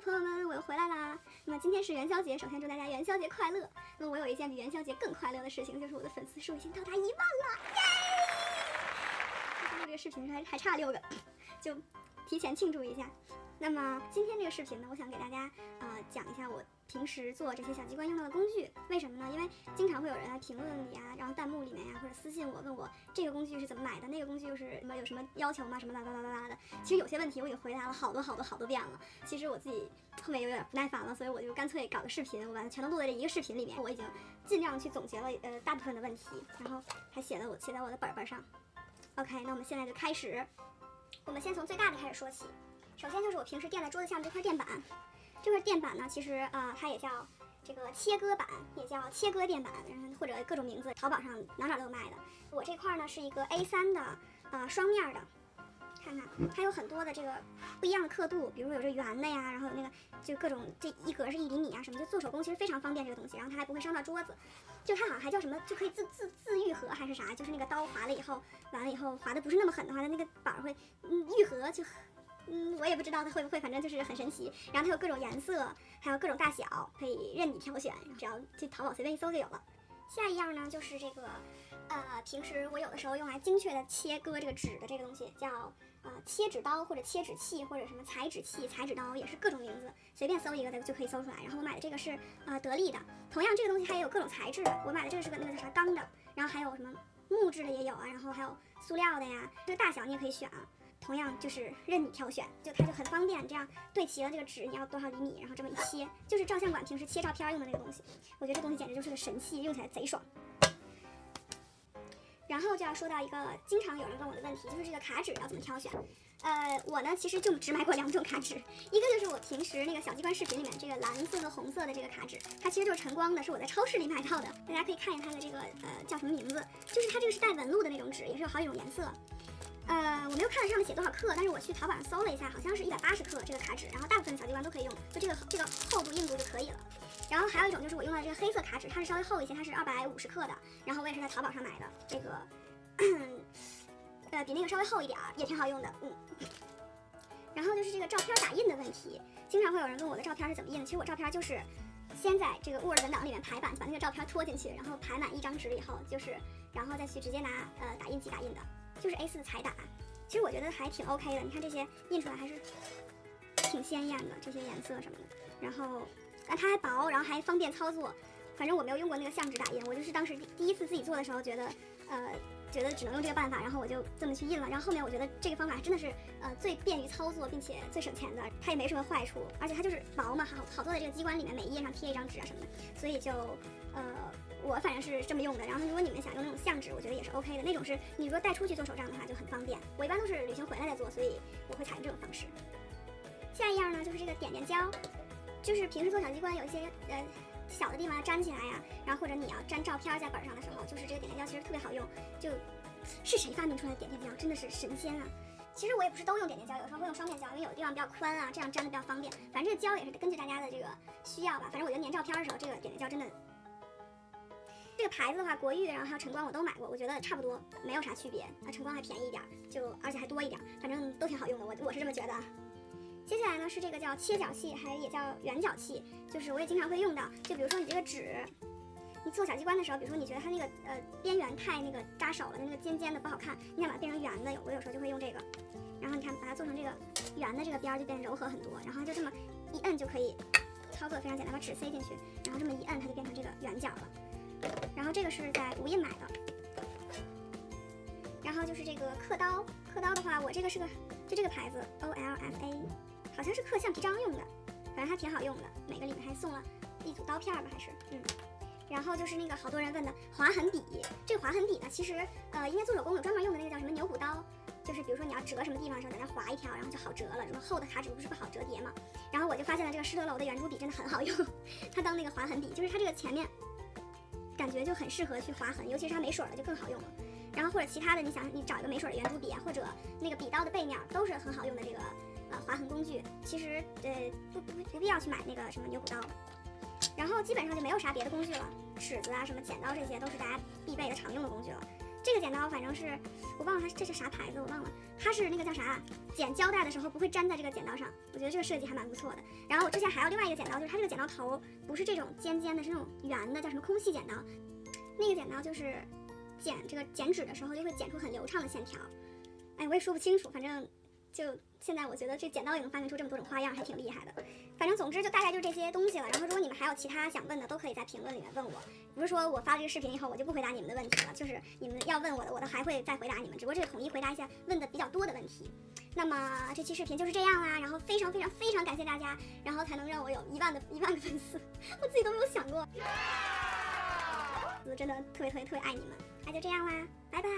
朋友们，我又回来啦。那么今天是元宵节，首先祝大家元宵节快乐。那么我有一件比元宵节更快乐的事情，就是我的粉丝数已经到达1万了，耶！录这个视频还差6个，就提前庆祝一下。那么今天这个视频呢，我想给大家讲一下我平时做这些小机关用到的工具。为什么呢？因为经常会有人在评论里啊，然后弹幕里面呀，或者私信我问我这个工具是怎么买的，那个工具就是有什么要求吗？什么啦啦啦啦啦的。其实有些问题我已经回答了好多遍了。其实我自己后面有点不耐烦了，所以我就干脆搞个视频，我把它全都录在这一个视频里面。我已经尽量去总结了大部分的问题，然后还写在我的本本上。OK， 那我们现在就开始。我们先从最大的开始说起。首先就是我平时垫在桌子下面这块垫板，这块垫板呢，其实它也叫这个切割板，也叫切割垫板，或者各种名字，淘宝上哪都有卖的。我这块呢是一个 A3 的双面的，看看它有很多的这个不一样的刻度，比如说有这圆的呀，然后有那个就各种这一格是1厘米啊什么，就做手工其实非常方便这个东西，然后它还不会伤到桌子。就它好像还叫什么，就可以自愈合还是啥，就是那个刀划了以后，完了以后划的不是那么狠的话，它那个板会愈合就。我也不知道它会不会，反正就是很神奇。然后它有各种颜色，还有各种大小，可以任你挑选，只要去淘宝随便一搜就有了。下一样呢，就是这个平时我有的时候用来精确的切割这个纸的这个东西，叫切纸刀或者切纸器或者什么裁纸器、裁纸刀，也是各种名字，随便搜一个就可以搜出来。然后我买的这个是得力的，同样这个东西它也有各种材质的。我买的这个是个那个叫啥钢的，然后还有什么木质的也有啊，然后还有塑料的呀，这个大小你也可以选啊。同样就是任你挑选，就它就很方便，这样对齐了这个纸你要多少厘米，然后这么一切，就是照相馆平时切照片用的那个东西。我觉得这东西简直就是个神器，用起来贼爽。然后就要说到一个经常有人问我的问题，就是这个卡纸要怎么挑选。我呢其实就只买过2种卡纸，一个就是我平时那个小机关视频里面这个蓝色和红色的这个卡纸，它其实就是晨光的，是我在超市里买到的。大家可以看一下它的这个叫什么名字，就是它这个是带纹路的那种纸，也是有好几种颜色。我没有看上面写多少克，但是我去淘宝上搜了一下，好像是180克这个卡纸，然后大部分的小机关都可以用，就这个厚度硬度就可以了。然后还有一种就是我用的这个黑色卡纸，它是稍微厚一些，它是250克的，然后我也是在淘宝上买的，这个比那个稍微厚一点，也挺好用的，然后就是这个照片打印的问题，经常会有人问我的照片是怎么印的，其实我照片就是先在这个 Word 文档里面排版，把那个照片拖进去，然后排满一张纸以后，然后再去直接拿打印机打印的。就是 A4 彩打，其实我觉得还挺 OK 的。你看这些印出来还是挺鲜艳的，这些颜色什么的。然后，它还薄，然后还方便操作。反正我没有用过那个相纸打印，我就是当时第一次自己做的时候，觉得只能用这个办法，然后我就这么去印了。然后后面我觉得这个方法真的是最便于操作，并且最省钱的，它也没什么坏处，而且它就是薄嘛，好做在这个机关里面，每一页上贴一张纸啊什么的，所以就我反正是这么用的。然后如果你们想用那种相纸，我觉得也是 OK 的，那种是你如果带出去做手账的话就很方便。我一般都是旅行回来再做，所以我会采用这种方式。下一样呢就是这个点点胶，就是平时做小机关有一些小的地方粘起来呀，然后或者你要粘照片在本上的时候，就是这个点点胶其实特别好用。就是谁发明出来的点点胶真的是神仙啊！其实我也不是都用点点胶，有时候会用双面胶，因为有的地方比较宽啊，这样粘的比较方便。反正这个胶也是根据大家的这个需要吧。反正我觉得粘照片的时候，这个点点胶真的。这个牌子的话，国誉然后还有晨光我都买过，我觉得差不多，没有啥区别。晨光还便宜一点，而且还多一点，反正都挺好用的，我是这么觉得。接下来呢是这个叫切角器，也叫圆角器，就是我也经常会用到。就比如说你这个纸，你做小机关的时候，比如说你觉得它那个边缘太那个扎手了，那个尖尖的不好看，你想把它变成圆的，我有时候就会用这个。然后你看把它做成这个圆的这个边就变柔和很多，然后就这么一摁就可以，操作非常简单，把纸塞进去，然后这么一摁它就变成这个圆角了。然后这个是在无印买的，然后就是这个刻刀的话，我这个是这个牌子 OLFA， 好像是刻橡皮章用的，反正还挺好用的，每个里面还送了一组刀片吧，还是然后就是那个好多人问的划痕笔，这个划痕笔呢，其实因为做手工有专门用的那个叫什么牛骨刀，就是比如说你要折什么地方的时候，在那划一条，然后就好折了。什么厚的卡纸不是不好折叠嘛？然后我就发现了这个施德楼的圆珠笔真的很好用，它当那个划痕笔，就是它这个前面。感觉就很适合去划痕，尤其是它没水的就更好用了。然后或者其他的，你找一个没水的圆珠笔啊，或者那个笔刀的背面都是很好用的这个划痕工具。其实不必要去买那个什么牛骨刀。然后基本上就没有啥别的工具了，尺子啊、什么剪刀这些都是大家必备的常用的工具了。这个剪刀反正是我忘了这是啥牌子，我忘了，它是那个叫啥，剪胶带的时候不会粘在这个剪刀上，我觉得这个设计还蛮不错的。然后我之前还有另外一个剪刀，就是它这个剪刀头不是这种尖尖的，是那种圆的，叫什么空气剪刀。那个剪刀就是剪纸的时候就会剪出很流畅的线条。哎，我也说不清楚，反正就现在我觉得这剪刀也能发明出这么多种花样，还挺厉害的。反正总之就大概就是这些东西了。然后如果你们还有其他想问的，都可以在评论里面问我。不是说我发了这个视频以后我就不回答你们的问题了，就是你们要问我的，我都还会再回答你们，只不过这个统一回答一下问的比较多的问题。那么这期视频就是这样啦，然后非常感谢大家，然后才能让我有1万个粉丝，我自己都没有想过。真的特别爱你们，那就这样啦，拜拜。